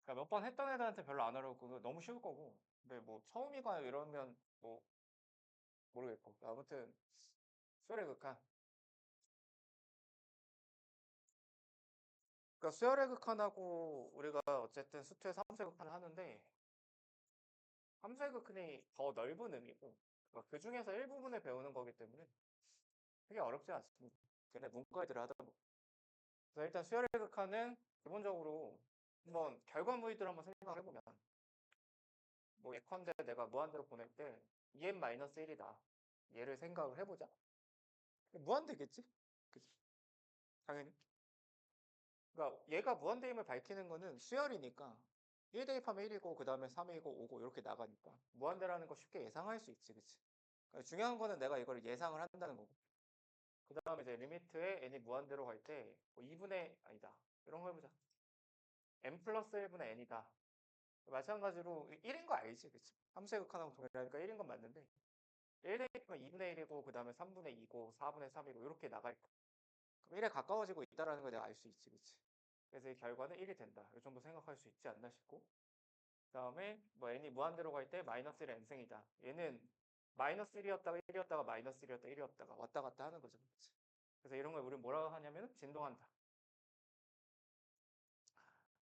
그러니까 몇 번 했던 애들한테 별로 안 어렵고 너무 쉬울 거고. 근데 뭐 처음이가 이러면 뭐 모르겠고. 아무튼 수열의 극한. 그러니까 수열의 극한하고 우리가 어쨌든 수투의 삼수의 극한을 하는데 삼수의 극한이 더 넓은 의미고 그러니까 그 중에서 일부분을 배우는 거기 때문에 크게 어렵지 않습니다. 걔네 문과애들 하다 보면. 그래서 일단 수열의 극한은 기본적으로 한번 결과물들을 한번 생각을 해보면 뭐 예컨대 내가 무한대로 보낼 때 2n-1이다. 얘를 생각을 해보자. 무한대겠지? 그치? 당연히. 그러니까 얘가 무한대임을 밝히는 거는 수열이니까 1 대입하면 1이고 그 다음에 3이고 5고 이렇게 나가니까 무한대라는 거 쉽게 예상할 수 있지, 그치? 그러니까 중요한 거는 내가 이걸 예상을 한다는 거고. 그 다음에 이제 리미트에 n이 무한대로 갈 때 2분의 아니다. 이런 거 해보자. n 플러스 1분의 n이다. 마찬가지로 1인 거 알지, 그치? 함수의 극한하고 동일하니까 1인 건 맞는데 1 대입하면 2분의 1이고 그 다음에 3분의 2고 4분의 3이고 이렇게 나갈 거. 그럼 1에 가까워지고 있다는 걸 내가 알 수 있지, 그치? 그래서 이 결과는 1이 된다. 이 정도 생각할 수 있지 않나 싶고. 그 다음에 뭐 n이 무한대로 갈 때 마이너스 1의 n승이다. 얘는 마이너스 1이었다가 1이었다가 마이너스 1이었다가 1이었다가 왔다 갔다 하는 거죠. 그치? 그래서 이런 걸 우리 뭐라고 하냐면 진동한다.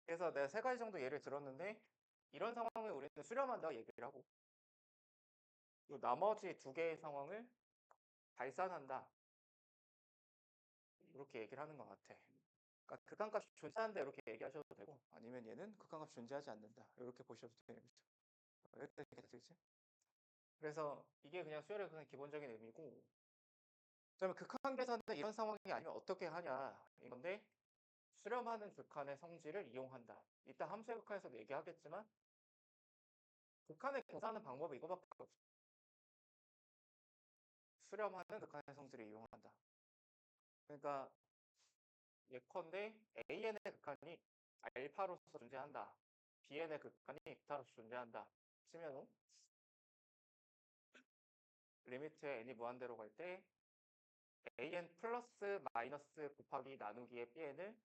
그래서 내가 세 가지 정도 예를 들었는데 이런 상황을 우리는 수렴한다고 얘기를 하고 또 나머지 두 개의 상황을 발산한다. 이렇게 얘기를 하는 것 같아. 그러니까 극한값이 존재한다 이렇게 얘기하셔도 되고 아니면 얘는 극한값이 존재하지 않는다 이렇게 보셔도 되는 거죠. 이렇게 되겠지? 그래서 이게 그냥 수열의 그냥 기본적인 의미고 그다음에 극한 계산은 이런 상황이 아니면 어떻게 하냐 이건데 수렴하는 극한의 성질을 이용한다. 이따 함수의 극한에서도 얘기하겠지만 극한을 계산하는 방법이 이거밖에 없어. 수렴하는 극한의 성질을 이용한다. 그러니까 예컨대 AN의 극한이 알파로서 존재한다. BN의 극한이 베타로서 존재한다. 치면은 리미트에 n이 무한대로 갈 때 an 플러스 마이너스 곱하기 나누기의 bn을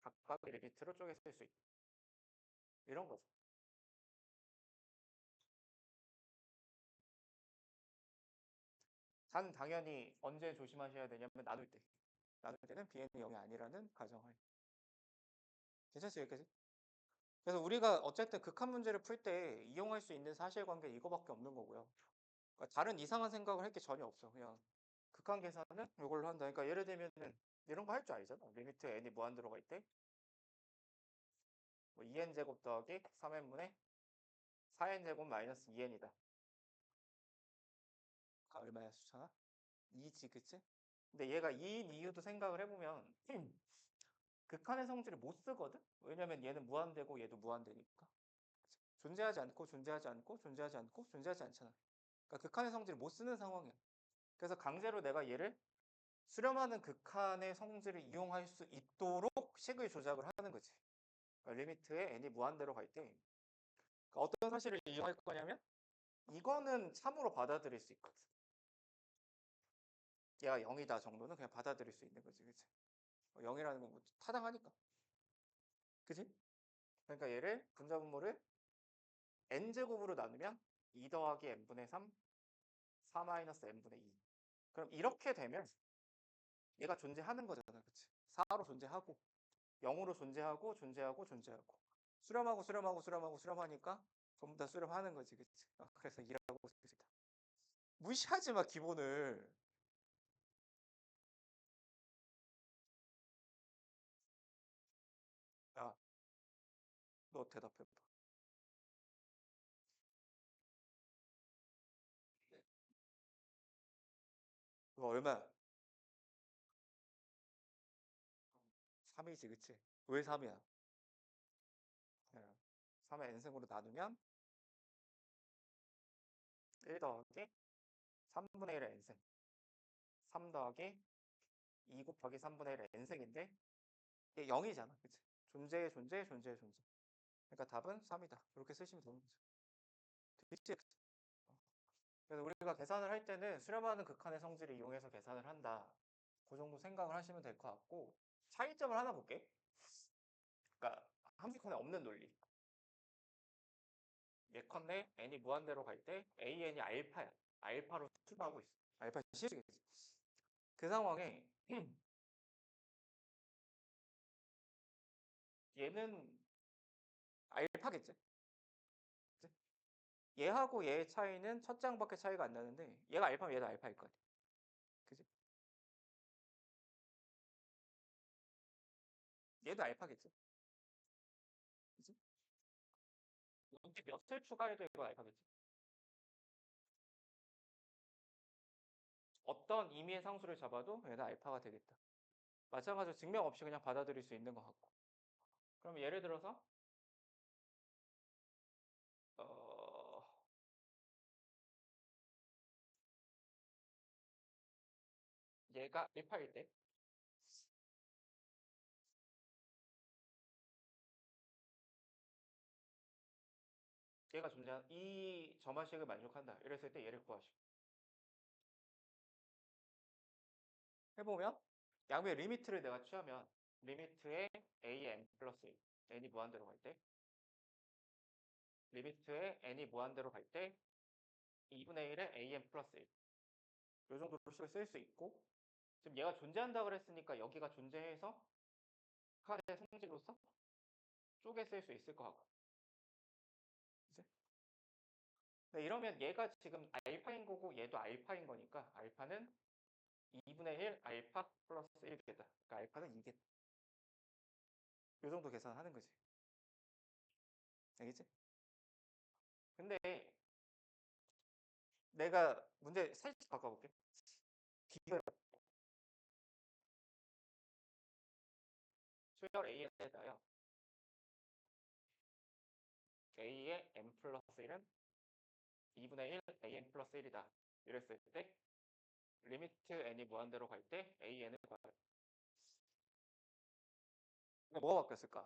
각각 리미트로 쪼개 쓸 수 있다. 이런 거죠. 단 당연히 언제 조심하셔야 되냐면 나눌 때. 나눌 때는 bn이 0이 아니라는 가정하에. 괜찮지 여기까지? 그래서 우리가 어쨌든 극한 문제를 풀 때 이용할 수 있는 사실관계 이거밖에 없는 거고요. 그러니까 다른 이상한 생각을 할 게 전혀 없어. 그냥 극한 계산은 이걸로 한다. 그러니까 예를 들면은 이런 거 할 줄 알잖아. 리미트 n이 무한대로 갈 때 뭐 2n 제곱 더하기 3n분의 4n 제곱 마이너스 2n이다. 얼마야 수차가? 2지 그치? 근데 얘가 2인 이유도 생각을 해보면 극한의 성질을 못 쓰거든? 왜냐면 얘는 무한대고 얘도 무한대니까. 존재하지 않고 존재하지 않고 존재하지 않고 존재하지 않잖아. 그러니까 극한의 성질을 못 쓰는 상황이야. 그래서 강제로 내가 얘를 수렴하는 극한의 성질을 이용할 수 있도록 식을 조작을 하는 거지. 그러니까 리미트에 n이 무한대로 갈 때 그러니까 어떤 사실을 이용할 거냐면 이거는 참으로 받아들일 수 있거든. 얘가 0이다 정도는 그냥 받아들일 수 있는 거지. 그치? 0이라는 건 뭐 타당하니까. 그치? 그러니까 얘를 분자분모를 n제곱으로 나누면 2 더하기 n분의 3, 4 마이너스 n분의 2. 그럼 이렇게 되면 얘가 존재하는 거잖아. 그치? 4로 존재하고 0으로 존재하고 존재하고 존재하고 수렴하고 수렴하고 수렴하고 수렴하니까 전부 다 수렴하는 거지. 그치? 그래서 2라고 쓰겠다. 무시하지 마 기본을. 야, 너 대답해봐. 너 얼마야? 3이지 그치? 왜 3이야? 3의 n승으로 나누면 1 더하기 3분의 1의 n승 3 더하기 2 곱하기 3분의 1의 n승인데 이게 0이잖아. 그치? 존재의 존재, 존재의 존재. 그러니까 답은 3이다. 이렇게 쓰시면 되는 거죠. 그치? 그래서 우리가 계산을 할 때는 수렴하는 극한의 성질을 이용해서 계산을 한다. 그 정도 생각을 하시면 될 것 같고 차이점을 하나 볼게. 그러니까 함수 예컨에 없는 논리. 예컨대 n이 무한대로 갈 때 an이 알파야. 알파로 출발하고 있어. 알파 시계지. 그 상황에 얘는 알파겠지? 그치? 얘하고 얘의 차이는 첫 장밖에 차이가 안 나는데 얘가 알파면 얘도 알파일 거 아니야. 그지? 얘도 알파겠지? 그지? 이게 몇을 추가해도 이거 알파겠지? 어떤 임의의 상수를 잡아도 얘는 알파가 되겠다. 마찬가지로 증명 없이 그냥 받아들일 수 있는 것 같고. 그럼 예를 들어서 어, 얘가 알파일 때 얘가 존재한 이 점화식을 만족한다. 이랬을 때 얘를 구하시고 해보면 양변의 리미트를 내가 취하면 리미트에 a n 플러스 1 n이 무한대로 갈 때 리미트에 n이 무한대로 갈 때 2분의 1에 a n 플러스 1 이 정도로 식을 쓸 수 있고 지금 얘가 존재한다 그랬으니까 여기가 존재해서 카드의 성질로서 쪼개 쓸 수 있을 것 같고 그치? 네, 이러면 얘가 지금 알파인 거고 얘도 알파인 거니까 알파는 2분의 1 알파 플러스 1겠다. 그러니까 알파는 2겠다. 이 정도 계산하는 거지. 알겠지? 근데 내가 문제 살짝 바꿔볼게. 비교를 수열 A에다요. A의 n 플러스 1은 2분의 1 an 플러스 1이다. 이랬을 때 리미트 n이 무한대로 갈 때 an을 구하라. 뭐가 바뀌었을까?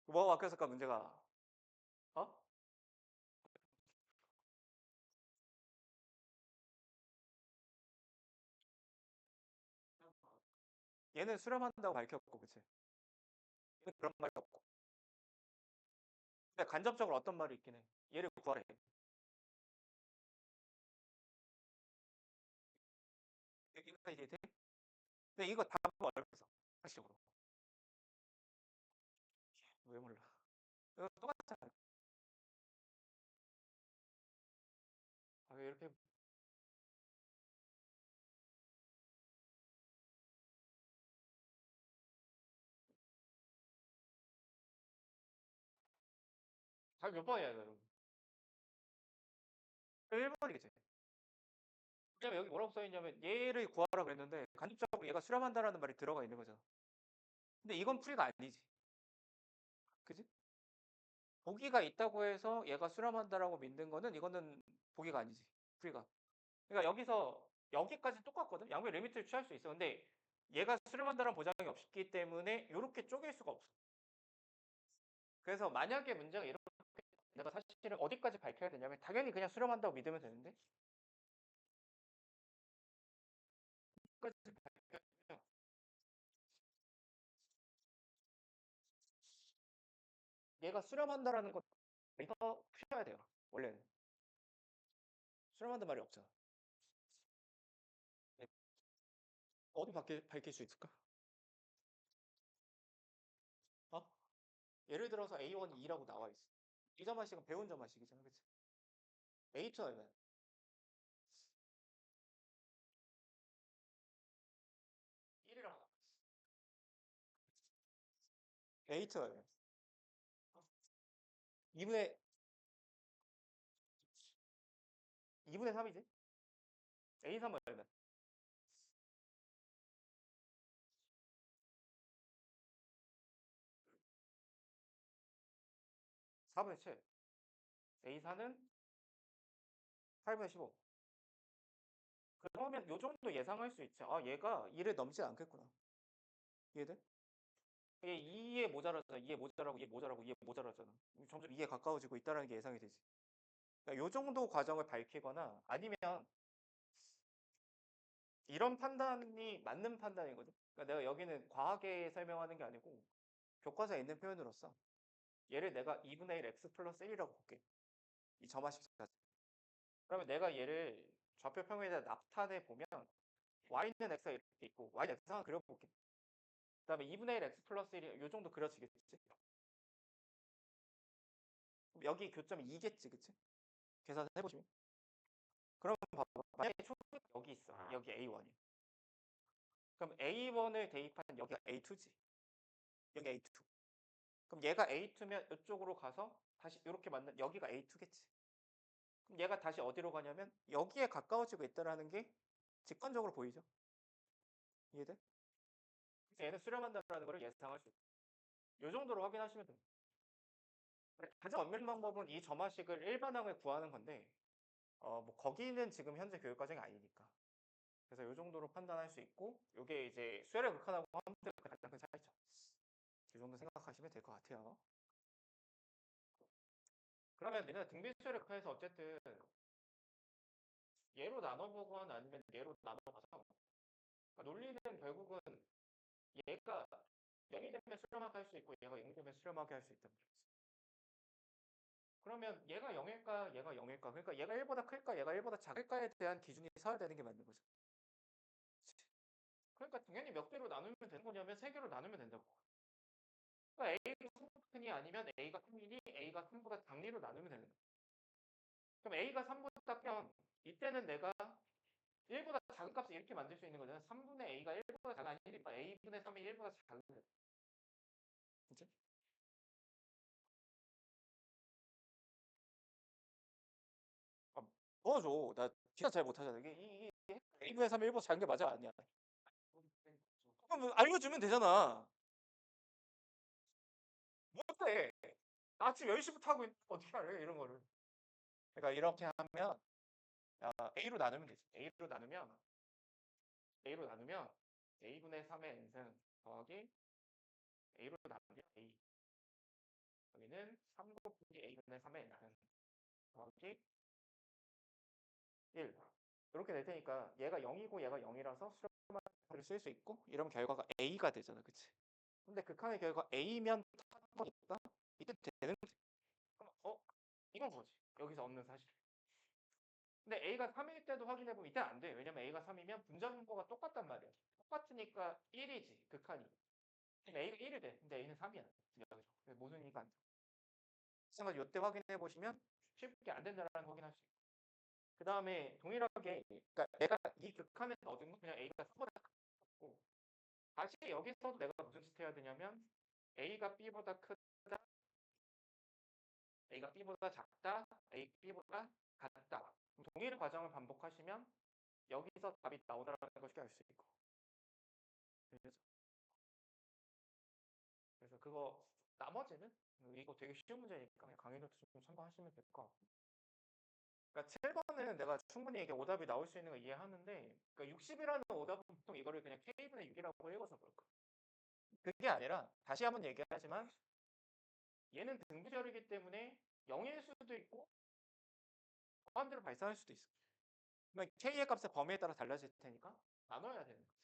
뭐가 바뀌었을까 문제가? 어? 얘는 수렴한다고 밝혔고, 그치? 얘는 그런 말이 없고. 근데 간접적으로 어떤 말이 있긴 해. 얘를 구하래. 여기가 이제 돼? 근데 이거 답은 어렵어. 상식적으로. 왜 몰라? 이거 똑같잖아. 아, 왜 이렇게 답몇 번이야, 너? 1번이겠지. 왜냐면 여기 뭐라고 써있냐면 얘를 구하라 그랬는데 간접적으로 얘가 수렴한다라는 말이 들어가 있는 거잖아. 근데 이건 풀이가 아니지. 그지? 보기가 있다고 해서 얘가 수렴한다라고 믿는 거는 이거는 보기가 아니지. 풀이가. 그러니까 여기서 여기까지 똑같거든. 양변 리미트를 취할 수 있어. 근데 얘가 수렴한다는 보장이 없기 때문에 이렇게 쪼갤 수가 없어. 그래서 만약에 문제가 이렇게 내가 사실은 어디까지 밝혀야 되냐면 당연히 그냥 수렴한다고 믿으면 되는데 여기까지 밝혀야 얘가 수렴한다라는 거 이거 푸셔야 돼요. 원래는 수렴한다는 말이 없잖아. 네. 어디 밝힐 수 있을까? 어? 예를 들어서 A1, 2라고 나와 있어. 이 점화식은 배운 점화식이잖아, 그치? A2 얼마야? 1이라고 나와 있어. A2 얼마야? 2분의 2분의 3이지? A3 얼마야? 4분의 7. A4는 8분의 15. 그러면 요 정도 예상할 수 있지. 아, 얘가 2를 넘지 않겠구나. 이해돼? 얘 2에 모자라잖아. 2에 모자라고, 2에 모자라고, 2에 모자라잖아. 점점 2에 가까워지고 있다는 게 예상이 되지. 그러니까 요 정도 과정을 밝히거나 아니면 이런 판단이 맞는 판단이거든. 그러니까 내가 여기는 과하게 설명하는 게 아니고 교과서에 있는 표현으로서 얘를 내가 2분의 1 x 플러스 1이라고 볼게. 이 점화식까지. 그러면 내가 얘를 좌표 평면에다 나타내 보면 y는 x가 이렇게 있고 y는 x상을 그려볼게. 그 다음에 2분의 1 x 플러스 1이 요 정도 그려지겠지? 여기 교점이 2겠지, 그치? 계산해보시면. 그럼 봐봐. 만약에 초점이 여기 있어. 여기 A1이. 그럼 A1을 대입한 여기가 A2지. 여기 A2. 그럼 얘가 A2면 이쪽으로 가서 다시 이렇게 만든 여기가 A2겠지. 그럼 얘가 다시 어디로 가냐면 여기에 가까워지고 있다는 게 직관적으로 보이죠? 이해돼? 그래서 얘는 수렴한다는 걸 예상할 수 있어. 이 정도로 확인하시면 돼요. 가장 엄밀한 방법은 이 점화식을 일반항을 구하는 건데 뭐 거기는 지금 현재 교육 과정이 아니니까. 그래서 이 정도로 판단할 수 있고 이게 이제 수열의 극한하고 함수의 가장 큰 차이점. 이 정도 생각하시면 될 것 같아요. 그러면 얘는 등비수열의 극한에서 어쨌든 얘로 나눠보거나 아니면 얘로 나눠봐서 그러니까 논리는 결국은 얘가 0이 되면 수렴하게 할 수 있고 얘가 0이 되면 수렴하게 할 수 있다는 거죠. 그러면 얘가 0일까 얘가 0일까 그러니까 얘가 1보다 클까 얘가 1보다 작을까에 대한 기준이 서야 되는 게 맞는 거죠. 그러니까 당연히 몇 개로 나누면 되는 거냐면 3개로 나누면 된다고. 그러니까 A가 3이 아니면 A가 3이니 A가 3보다 작리로 나누면 되는 거야. 그럼 A가 3보다 작면 이때는 내가 1보다 작은 값을 이렇게 만들 수 있는 거잖아. 3분의 A가 1보다 작은 아니니까 A분의 3이 1보다 작은 거야. 그치? 아, 넣어줘. 나 진짜 잘 못하잖아. 이게 A분의 3이 1보다 작은 게 맞아? 아니야? 그럼 뭐 알려주면 되잖아. 못해. 나 아침 10시부터 하고 있는데 어떻게 알아? 이런 거를. 그러니까 이렇게 하면 A로 나누면 되지. A로 나누면 A분의 3의 n승 더하기 A로 나누면 A. 여기는 3 곱하기 A분의 3의 n승 더하기 1. 이렇게 될 테니까 얘가 0이고 얘가 0이라서 수렴을 쓸 수 있고 이런 결과가 A가 되잖아. 그치? 근데 극한의 결과 A면 타는 거니까 이때 되는 거지. 그럼 이건 뭐지? 여기서 얻는 사실. 근데 A가 3일 때도 확인해보면 이때는 안 돼. 왜냐면 A가 3이면 분자 분모가 똑같단 말이야. 똑같으니까 1이지, 극한이. 근데 A가 1이 돼. 근데 A는 3이야. 모순이니까 안 돼. 마찬가지로 이때 확인해보시면 쉽게 안 된다는 걸 확인할 수 있고. 그 다음에 동일하게, 그러니까 내가 이 극한에서 얻은 건 그냥 A가 3보다 크고, 다시 여기서도 내가 무슨 짓 해야 되냐면, A가 B보다 크다, A가 B보다 작다, A, B보다 같다. 동일 과정을 반복하시면 여기서 답이 나오더라는 걸 쉽게 알 수 있고. 그래서 그거 나머지는 이거 되게 쉬운 문제니까 그냥 강의 노트 좀 참고하시면 될 것 같고. 그러니까 7번은 내가 충분히 이게 오답이 나올 수 있는 거 이해하는데 그러니까 60이라는 오답은 보통 이거를 그냥 K분의 6이라고 읽어서 그럴까. 그게 아니라 다시 한번 얘기하지만 얘는 등비절이기 때문에 0일 수도 있고 무한대로 발생할 수도 있어. 그러면 K의 값의 범위에 따라 달라질 테니까 나눠야 되는 거지.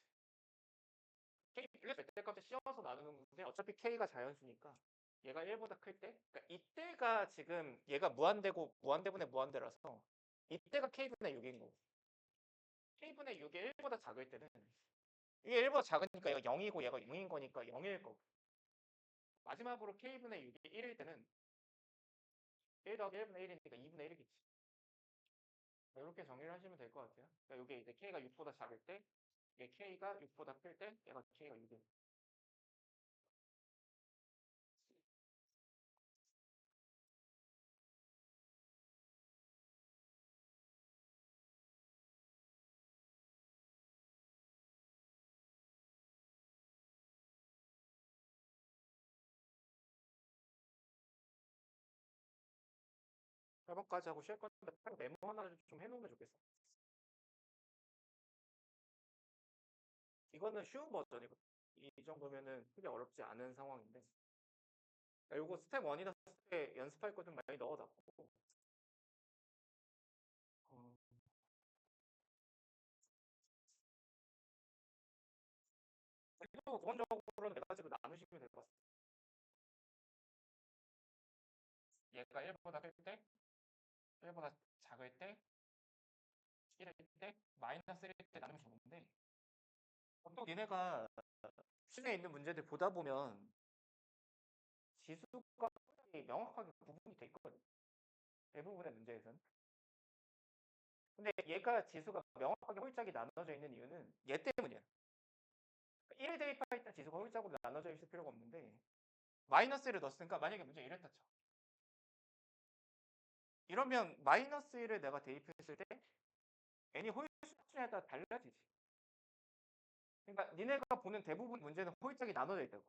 K 분리해서 때 값에 씌워서 나누는 건데 어차피 K가 자연수니까 얘가 1보다 클 때, 그러니까 이때가 지금 얘가 무한대고 무한대분의 무한대라서 이때가 K분의 6인 거고 K분의 6이 1보다 작을 때는 이게 1보다 작으니까 얘가 0이고 얘가 6인 거니까 0일 거고 마지막으로 K분의 6이 1일 때는 1 더하기 1분의 1이니까 2분의 1이겠지. 이렇게 정리를 하시면 될 것 같아요. 그러니까 이게 이제 K가 6보다 작을 때 이게 K가 6보다 클 때 얘가 K가 6인 거고 세 번까지 하고 쉴 건데 메모 하나를 좀 해놓으면 좋겠어. 이거는 쉬운 버전이고 이 정도면은 크게 어렵지 않은 상황인데 요거 스텝 1이나 스텝 연습할 거 좀 많이 넣어놨고 얘도 기본적으로는 네 가지로 나누시면 될 것 같습니다. 얘가 1보다 클 때, 1보다 작을 때, 1일 때, 마이너스 1일 때 나누면 좋은데 보통 얘네가 수준에 있는 문제들 보다 보면 지수가 명확하게 구분이 돼 있거든. 대부분의 문제에서는. 근데 얘가 지수가 명확하게 홀짝이 나눠져 있는 이유는 얘 때문이야. 1에 대입할 때 지수가 홀짝으로 나눠져 있을 필요가 없는데 마이너스 1을 넣었으니까 만약에 문제 이랬다 쳐. 이러면 마이너스 1을 내가 대입했을 때 n이 홀수 수준에 따라 달라지지. 그러니까 니네가 보는 대부분 문제는 홀짝이 나눠져 있다고.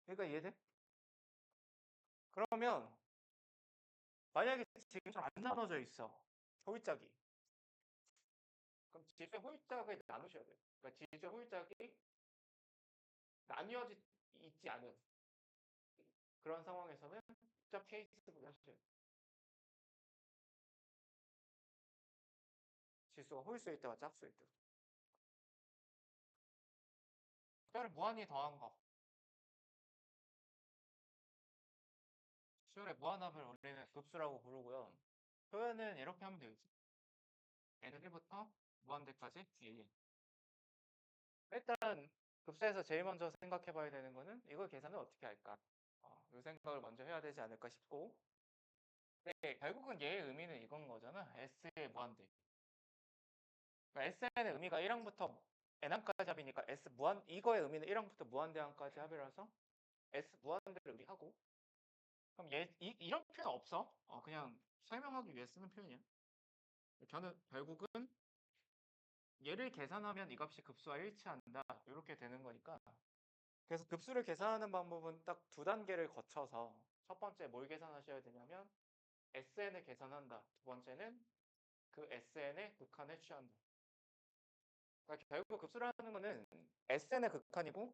그러니까 이해돼? 그러면 만약에 지금 안 나눠져 있어. 홀짝이. 그럼 지수의 홀짝을 나누셔야 돼요. 그러니까 지수의 홀짝이 나뉘어져 있지 않은 그런 상황에서는 직접 케이스를 하셔야 돼요. 지수가 홀수일 때와 짝수일 때. 숫자를 무한히 더한 거. 수열의 무한합을 우리는 급수라고 부르고요. 표현은 이렇게 하면 되겠지. n1부터 무한대까지 a. 일단 급수에서 제일 먼저 생각해 봐야 되는 거는 이걸 계산을 어떻게 할까? 이 생각을 먼저 해야 되지 않을까 싶고. 네, 결국은 얘의 의미는 이건 거잖아. S의 무한대. 그러니까 SN의 의미가 1항부터 N항까지 합이니까 S 무한, 이거의 의미는 1항부터 무한대항까지 합이라서 S 무한대를 의미하고. 그럼 이런 표현 없어. 그냥 설명하기 위해 쓰는 표현이야. 저는 결국은 얘를 계산하면 이 값이 급수와 일치한다. 이렇게 되는 거니까. 그래서 급수를 계산하는 방법은 딱 두 단계를 거쳐서 첫 번째 뭘 계산하셔야 되냐면 SN을 계산한다. 두 번째는 그 SN의 극한을 취한다. 그러니까 결국 급수라는 거는 SN의 극한이고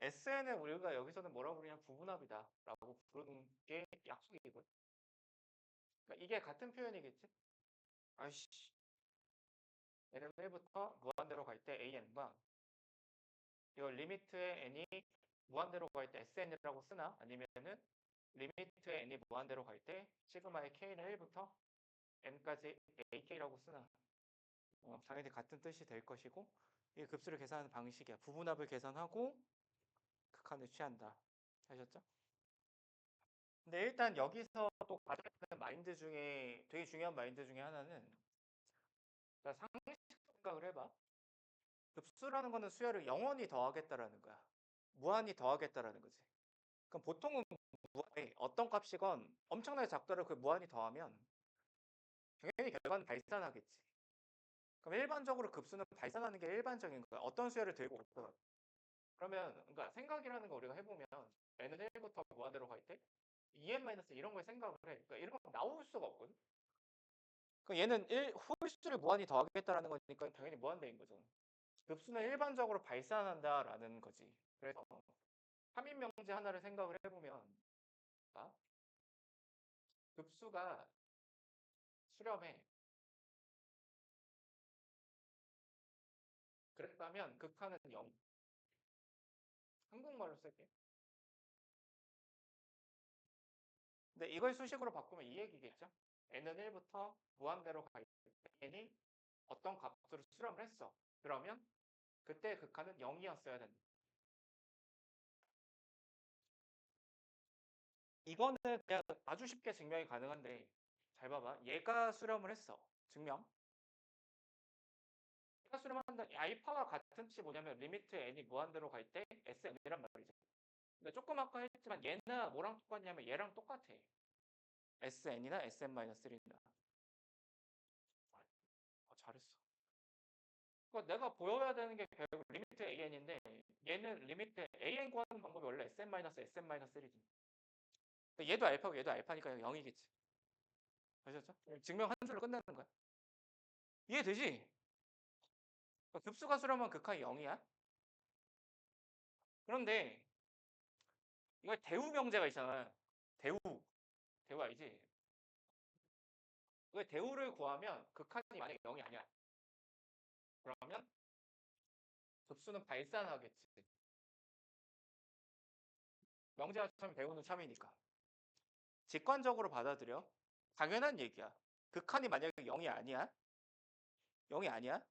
SN을 우리가 여기서는 뭐라고 부르냐 부분합이다 라고 부르는 게 약속이거든. 그러니까 이게 같은 표현이겠지? 아이씨, 얘는 1부터 무한대로 갈 때 AN과 이걸 리미트에 n이 무한대로 갈 때 SN이라고 쓰나 아니면은 리미트에 n이 무한대로 갈 때 시그마의 k는 1부터 n까지 ak라고 쓰나 당연히 같은 뜻이 될 것이고 이게 급수를 계산하는 방식이야. 부분합을 계산하고 극한을 취한다. 하셨죠? 근데 일단 여기서 또 가져야 되는 마인드 중에 되게 중요한 마인드 중에 하나는 상식 생각을 해봐. 급수라는 거는 수열을 영원히 더하겠다라는 거야. 무한히 더하겠다라는 거지. 그럼 보통은 무한에 어떤 값이건 엄청나게 작더라도 그 무한히 더하면 당연히 결과는 발산하겠지. 그럼 일반적으로 급수는 발산하는 게 일반적인 거야. 어떤 수열을 들고 오든. 그러면 그러니까 생각이라는 거 우리가 해보면 n은 1부터 무한대로 갈 때 2n- 이런 걸 생각을 해. 그러니까 이런 거 나올 수가 없거든. 그럼 얘는 홀수를 무한히 더하겠다라는 거니까 당연히 무한대인 거죠. 급수는 일반적으로 발산한다라는 거지. 그래서 3인 명제 하나를 생각을 해보면 급수가 수렴해. 그랬다면 극한은 0. 한국말로 쓸게. 근데 이걸 수식으로 바꾸면 이 얘기겠죠? n은 1부터 무한대로 갈 때 n이 어떤 값으로 수렴을 했어. 그러면 그때 극한은 0이었어야 된다. 이거는 그냥 아주 쉽게 증명이 가능한데 잘 봐봐. 얘가 수렴을 했어. 증명. 얘가 수렴한다. 알파와 같은 뜻이 뭐냐면 리미트 n이 무한대로 갈 때 sn이란 말이죠. 근데 조금 아까 했지만 얘는 뭐랑 똑같냐면 얘랑 똑같아. sn이나 sn-1이나. 잘했어. 그러니까 내가 보여야 되는 게 결국 리미트 an인데 얘는 리미트 an 구하는 방법이 원래 sn-sn-1이지. 얘도 알파고 얘도 알파니까 0이겠지. 아셨죠? 증명 한 줄로 끝나는 거야. 이해되지? 그러니까 급수가 수렴한 극한이 0이야. 그런데 이거 대우 명제가 있잖아. 대우. 대우 알지? 왜 대우를 구하면 극한이 만약에 0이 아니야. 그러면 급수는 발산하겠지. 명제와 참 배우는 참이니까. 직관적으로 받아들여. 당연한 얘기야. 극한이 만약에 0이 아니야? 0이 아니야?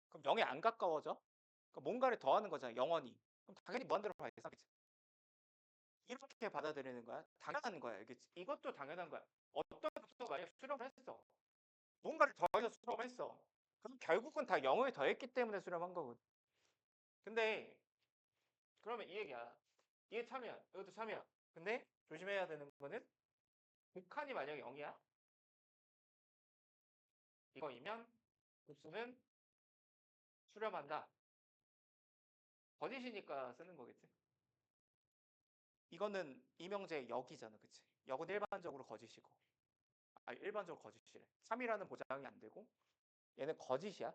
그럼 0에 안 가까워져? 그럼 뭔가를 더하는 거잖아, 영원히. 그럼 당연히 무한대로 발산하겠지. 이렇게 받아들이는 거야. 당연한 거야. 이것도 당연한 거야. 어떤 급수가 만약에 수렴을 했어. 뭔가를 더해서 수렴을 했어. 그럼 결국은 다 0을 더했기 때문에 수렴한 거거든. 근데 그러면 이 얘기야. 이게 참이야. 이것도 참이야. 근데 조심해야 되는 거는 극한이 만약에 0이야? 이거이면 급수는 수렴한다. 거짓이니까 쓰는 거겠지. 이거는 이명제 역이잖아. 그치? 역은 일반적으로 거짓이고. 아니, 일반적으로 거짓이래. 3이라는 보장이 안 되고 얘는 거짓이야.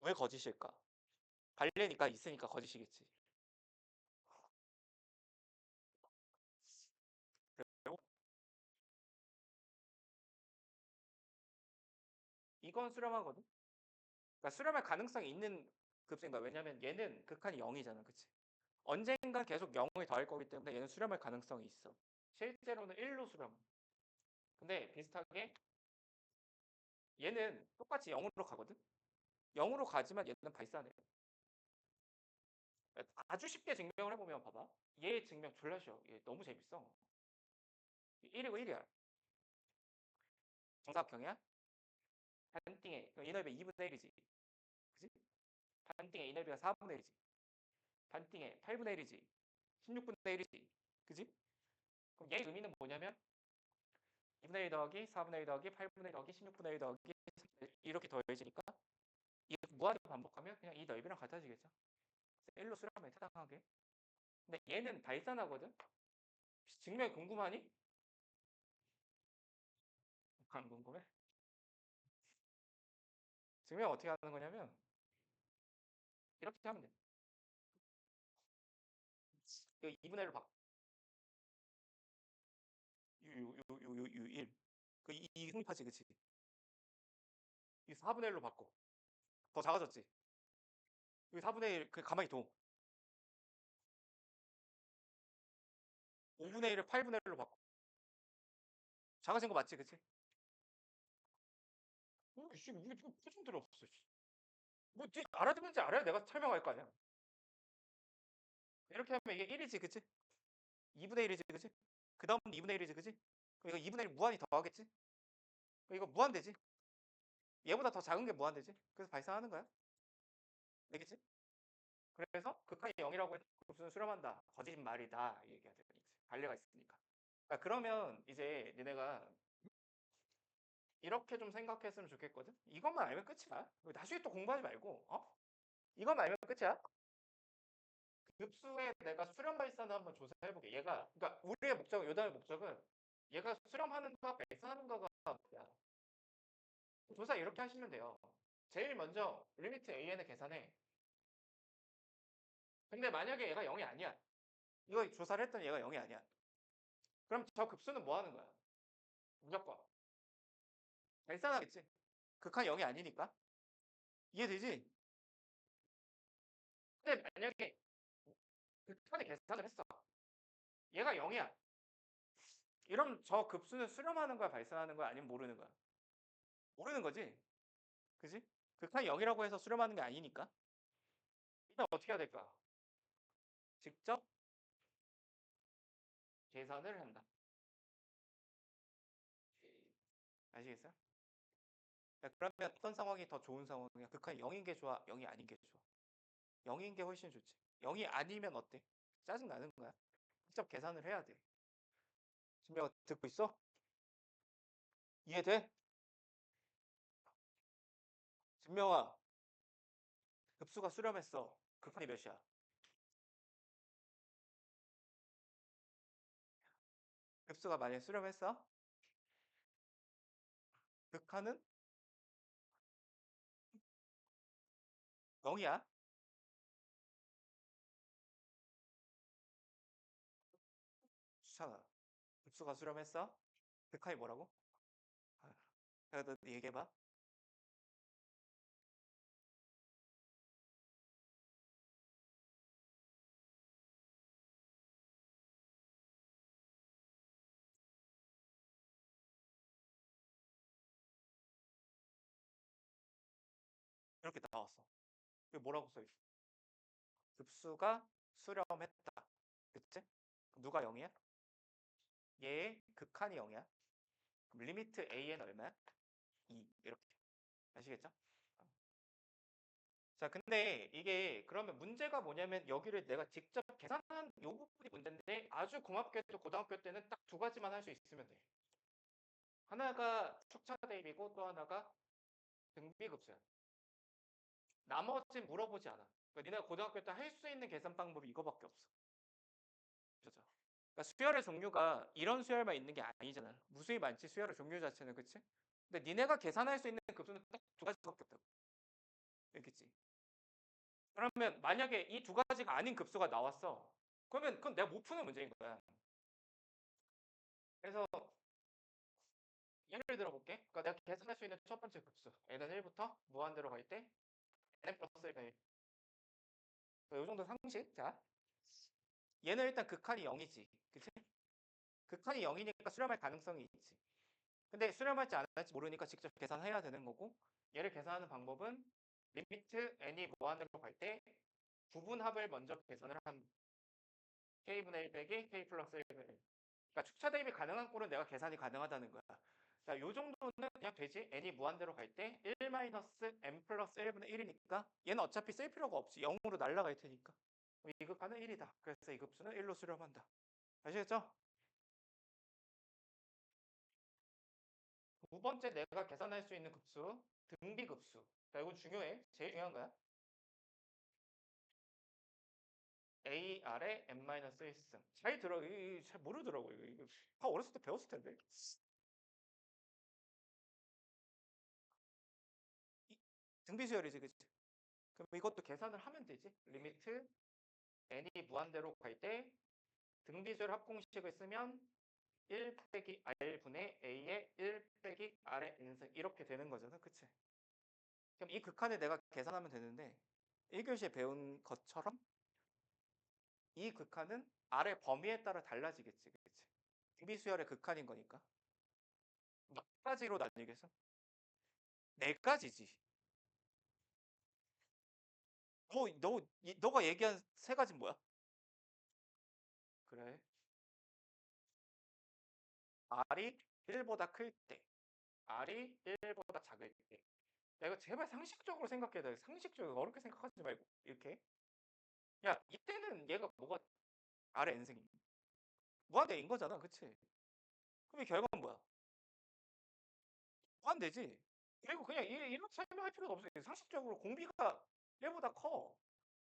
왜 거짓일까? 관례니까 있으니까 거짓이겠지. 그리고 이건 수렴하거든. 그러니까 수렴할 가능성이 있는 급수인 거야. 왜냐면 얘는 극한이 0이잖아. 그치? 언젠간 계속 0을 더할 거기 때문에 얘는 수렴할 가능성이 있어. 실제로는 1로 수렴. 근데 비슷하게 얘는 똑같이 0으로 가거든. 0으로 가지만 얘는 발산해. 아주 쉽게 증명을 해보면 봐봐. 얘 증명 졸라 쉬워. 얘 너무 재밌어. 1이고 1이야. 정사각형이야? 반띵에 이너비가 2분의 1이지. 그지? 반띵에 이너비가 4분의 1이지. 반띵에 8분의 1이지. 16분의 1이지. 그지? 그럼 얘 의미는 뭐냐면 2분의 1 더하기 4분의 1 더하기 8분의 1 더하기 16분의 1 더하기 이렇게 더해지니까 이 무한을 반복하면 그냥 이 넓이랑 같아지겠죠. 1로 수렴해 타당하게. 근데 얘는 발산하거든. 증명이 궁금하니? 안 궁금해? 증명 어떻게 하는 거냐면 이렇게 하면 돼. 이거 2분의 1로 바꿔. 요 1. 이 성립하지, 그치? 이 4분의 1로 바꿔. 더 작아졌지? 여기 4분의 1, 그 가만히 둬. 5분의 1을 8분의 1로 바꿔. 작아진 거 맞지, 그치? 씨, 이게 지금 표정들이 없어. 씨. 뭐, 알아듣는지 알아야 내가 설명할 거 아니야. 이렇게 하면 이게 1이지, 그치? 2분의 1이지, 그치? 그 다음 2분의 1이지, 그치? 그럼 이거 2분의 1 무한히 더하겠지? 그럼 이거 무한되지? 얘보다 더 작은 게 무한되지? 그래서 발산하는 거야. 되겠지? 그래서 극한이 0이라고 해서 급수는 수렴한다. 거짓말이다. 이 얘기가 되겠지. 관례가 있으니까. 그러면 이제 니네가 이렇게 좀 생각했으면 좋겠거든? 이것만 알면 끝이야. 나중에 또 공부하지 말고, 어? 이것만 알면 끝이야. 급수에 내가 수렴 발산을 한번 조사해보게. 얘가, 그러니까 우리의 목적은, 요단의 목적은 얘가 수렴하는 거가 발산하는 거가 뭐야. 조사 이렇게 하시면 돼요. 제일 먼저 리미트 AN을 계산해. 근데 만약에 얘가 0이 아니야. 이거 조사를 했더니 얘가 0이 아니야. 그럼 저 급수는 뭐 하는 거야? 무조건. 발산하겠지. 극한 0이 아니니까. 이해되지? 근데 만약에 극한의 계산을 했어. 얘가 0이야. 이러면 저 급수는 수렴하는 거야, 발산하는 거야, 아니면 모르는 거야? 모르는 거지. 그지? 극한이 0이라고 해서 수렴하는 게 아니니까. 일단 어떻게 해야 될까? 직접 계산을 한다. 아시겠어요? 야, 그러면 어떤 상황이 더 좋은 상황이야? 극한이 0인 게 좋아? 0이 아닌 게 좋아? 0인 게 훨씬 좋지. 0이 아니면 어때? 짜증 나는 거야. 직접 계산을 해야 돼. 신명아 듣고 있어? 이해돼? 진명아, 급수가 수렴했어. 극한이 몇이야? 급수가 만약에 수렴했어? 극한은 0이야? 수찬아, 급수가 수렴했어? 극한이 뭐라고? 아, 너 얘기해봐. 이렇게 나왔어. 이게 뭐라고 써있어? 급수가 수렴했다. 그치? 누가 0이야? 얘의 극한이 0이야. 그럼 리미트 a는 얼마야? 2 이렇게. 아시겠죠? 자, 근데 이게 그러면 문제가 뭐냐면 여기를 내가 직접 계산한 요 부분이 문제인데 아주 고맙게도 고등학교 때는 딱 두 가지만 할 수 있으면 돼. 하나가 촉차 대입이고 또 하나가 등비급수야. 나머지는 물어보지 않아. 그러니까 니네가 고등학교 때 할 수 있는 계산 방법이 이거밖에 없어. 그죠? 그러니까 수열의 종류가 이런 수열만 있는 게 아니잖아. 무수히 많지 수열의 종류 자체는. 그치? 근데 니네가 계산할 수 있는 급수는 딱 두 가지밖에 없다고. 알겠지? 그러면 만약에 이 두 가지가 아닌 급수가 나왔어. 그러면 그건 내가 못 푸는 문제인 거야. 그래서 예를 들어볼게. 그러니까 내가 계산할 수 있는 첫 번째 급수 n은 1부터 무한대로 갈 때 n 플러스 1가 1. 이 정도 상식. 자, 얘는 일단 극한이 0이지. 그치? 극한이 0이니까 수렴할 가능성이 있지. 근데 수렴할지 안 할지 모르니까 직접 계산해야 되는 거고, 얘를 계산하는 방법은 리미트 n이 무한대로 갈 때 부분합을 먼저 계산을 한 k분의 1 빼기 k 플러스 1분의 1. 그러니까 축차 대입이 가능한 꼴은 내가 계산이 가능하다는 거야. 자, 요 정도는 그냥 되지. n이 무한대로 갈 때 1 마이너스 n 플러스 1분의 1이니까 얘는 어차피 쓸 필요가 없이 0으로 날아갈 테니까 이 급하는 1이다. 그래서 이 급수는 1로 수렴한다. 아시겠죠? 두 번째 내가 계산할 수 있는 급수 등비급수. 자, 이거 중요해. 제일 중요한 거야. a 아래 n-1승. 잘 들어. 잘 모르더라고. 이거 다 어렸을 때 배웠을 텐데. 등비수열이지, 그치? 그럼 이것도 계산을 하면 되지. 리미트 n이 무한대로 갈 때 등비수열 합공식을 쓰면 1 빼기 r분의 a의 1 빼기 r의 n승 이렇게 되는 거잖아. 그치? 그럼 이 극한을 내가 계산하면 되는데 1교시에 배운 것처럼 이 극한은 r의 범위에 따라 달라지겠지. 그치? 등비수열의 극한인 거니까. 몇 가지로 나뉘겠어? 네 가지지. 너가 얘기한 세 가지는 뭐야? 그래. r이 1보다 클 때, r이 1보다 작을 때. 야, 이거 제발 상식적으로 생각해야 돼. 상식적으로 어렵게 생각하지 말고. 이렇게. 야, 이때는 얘가 뭐가 r의 n승이 무한대인 거잖아. 그치? 그럼 이 결과는 뭐야? 무한대지. 그리고 그냥 이렇게 설명할 필요도 없어. 상식적으로 공비가 1보다 커.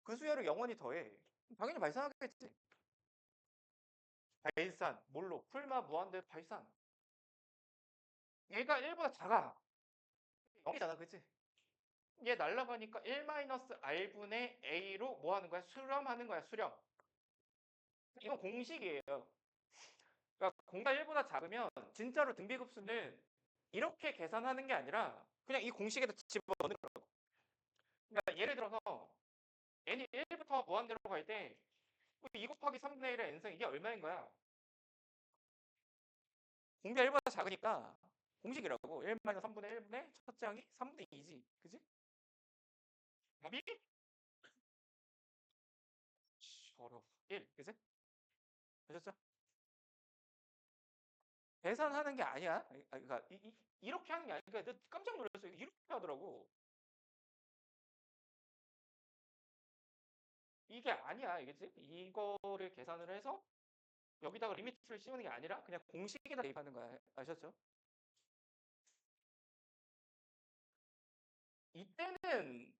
그 수열을 영원히 더해. 당연히 발산하겠지. 발산, 뭘로? 풀마 무한대 발산. 얘가 1보다 작아. 0이잖아. 그치? 얘 날라가니까 1-r분의 a로 뭐 하는 거야? 수렴하는 거야. 수렴. 이건 공식이에요. 그러니까 공가 1보다 작으면 진짜로 등비급수는 이렇게 계산하는 게 아니라 그냥 이 공식에다 집어넣는 거라고. 그러니까 예를 들어서 n이 1부터 무한대로 갈 때 2 곱하기 3분의 1의 n승 이게 얼마인 거야? 공비가 1보다 작으니까 공식이라고. 1-3분의 1분의 첫째 항이 3분의 2지. 그지? 답이 어려워. 1. 그지? 아셨죠? 계산하는 게 아니야. 그러니까 이렇게 하는 게 아니야. 그러니까 깜짝 놀랐어. 이렇게 하더라고. 이게 아니야. 이겠지? 이거를 계산을 해서 여기다가 리미트를 씌우는 게 아니라 그냥 공식에다 대입하는 거야. 아셨죠? 이때는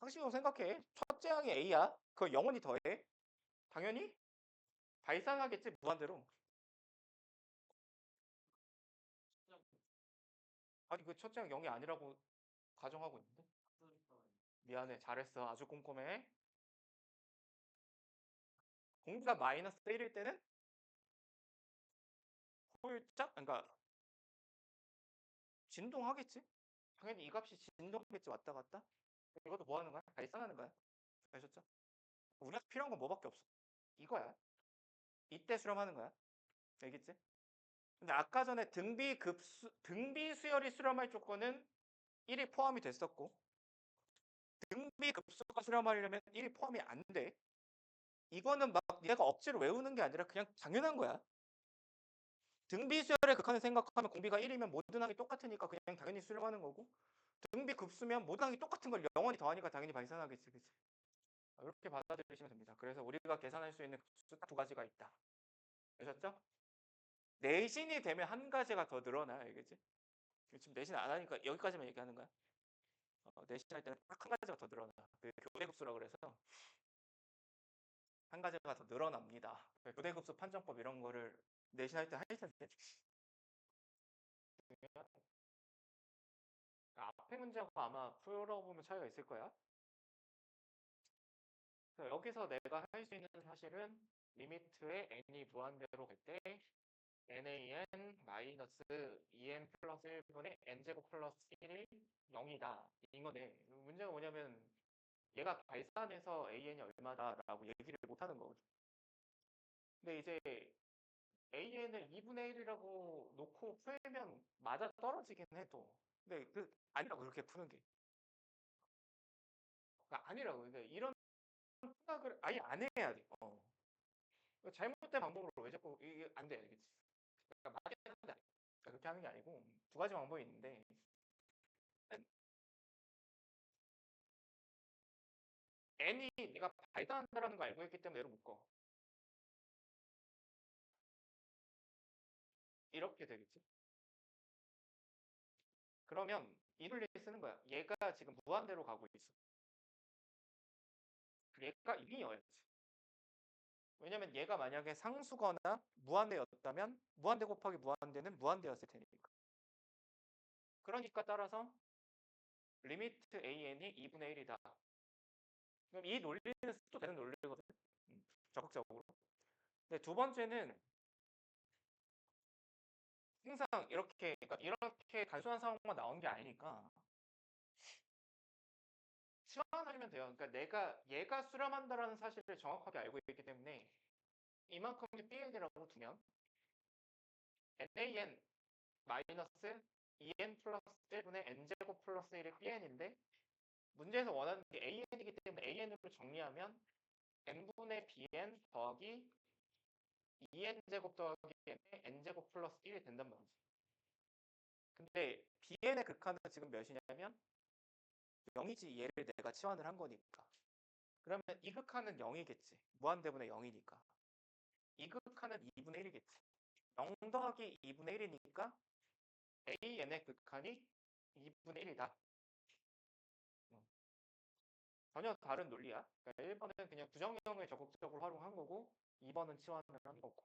상식적으로 생각해. 첫째 항이 A야. 그걸 영원히 더해. 당연히 발산하겠지. 무한대로. 아니 그 첫째 항 0이 아니라고 가정하고 있는데. 미안해. 잘했어. 아주 꼼꼼해. 공비가 마이너스 1일 때는 홀짝? 그러니까 진동하겠지? 당연히 이 값이 진동하겠지. 왔다 갔다. 이것도 뭐 하는 거야? 발산하는 거야. 아셨죠? 우리가 필요한 건 뭐밖에 없어. 이거야. 이때 수렴하는 거야. 알겠지? 근데 아까 전에 등비 수열이 수렴할 조건은 1이 포함이 됐었고, 등비 급수가 수렴하려면 1이 포함이 안 돼. 이거는 막 내가 억지로 외우는 게 아니라 그냥 당연한 거야. 등비 수열의 극한을 생각하면 공비가 1이면 모든 항이 똑같으니까 그냥 당연히 수렴하는 거고, 등비 급수면 모든 항이 똑같은 걸 영원히 더하니까 당연히 발산하겠지, 그치? 이렇게 받아들이시면 됩니다. 그래서 우리가 계산할 수 있는 급수 딱 두 가지가 있다. 아셨죠? 내신이 되면 한 가지가 더 늘어나, 알겠지? 지금 내신 안 하니까 여기까지만 얘기하는 거야. 내신 할 때는 딱 한 가지가 더 늘어나. 그 교대급수라 그래서 한 가지가 더 늘어납니다. 교대급수 판정법 이런 거를 내신 할 때 할 텐데. 앞에 문제하고 아마 풀어보면 차이가 있을 거야. 그래서 여기서 내가 할 수 있는 사실은 리미트에 n이 무한대로 갈 때 nan 마이너스 2n 플러스 1분의 n제곱 플러스 1이 0이다. 이거네. 문제가 뭐냐면 얘가 발산해서 an이 얼마다라고 얘기를 못하는 거거든. 근데 이제 an을 2분의 1이라고 놓고 풀면 맞아 떨어지긴 해도. 근데 아니라고 그렇게 푸는 게. 그러니까 아니라고. 근데 이런 생각을 아예 안 해야 돼. 잘못된 방법으로 왜 자꾸 이게 안 돼, 알겠지? 그러니까 맞게 하면 안 돼. 그러니까 그렇게 하는 게 아니고 두 가지 방법이 있는데 n이 내가 발산한다라는 거 알고 있기 때문에 얘를 묶어. 이렇게 되겠지? 그러면 이 논리 쓰는 거야. 얘가 지금 무한대로 가고 있어. 얘가 1이어야지. 왜냐면 얘가 만약에 상수거나 무한대였다면 무한대 곱하기 무한대는 무한대였을 테니까. 그러니까 따라서 리미트 an이 2분의 1이다. 그럼 이 논리는 써도 되는 논리거든. 적극적으로. 근데 두 번째는 항상 그러니까 이렇게 단순한 상황만 나온 게 아니니까 치환하면 돼요. 그러니까 내가 얘가 수렴한다라는 사실을 정확하게 알고 있기 때문에 이만큼이 BN이라고 두면 NAN 마이너스 2N 플러스 1분의 N제곱 플러스 1의 BN인데 문제에서 원하는 게 AN이기 때문에 AN으로 정리하면 N분의 BN 더하기 2N제곱 더하기 N제곱 플러스 1이 된단 말이지. 근데 BN의 극한은 지금 몇이냐면 0이지. 얘를 내가 치환을 한 거니까. 그러면 이 극한은 0이겠지. 무한대분의 0이니까. 이 극한은 2분의 1이겠지. 0 더하기 2분의 1이니까 AN의 극한이 2분의 1이다. 전혀 다른 논리야. 그러니까 1번은 그냥 부정형을 적극적으로 활용한 거고 2번은 치환을 한 거고.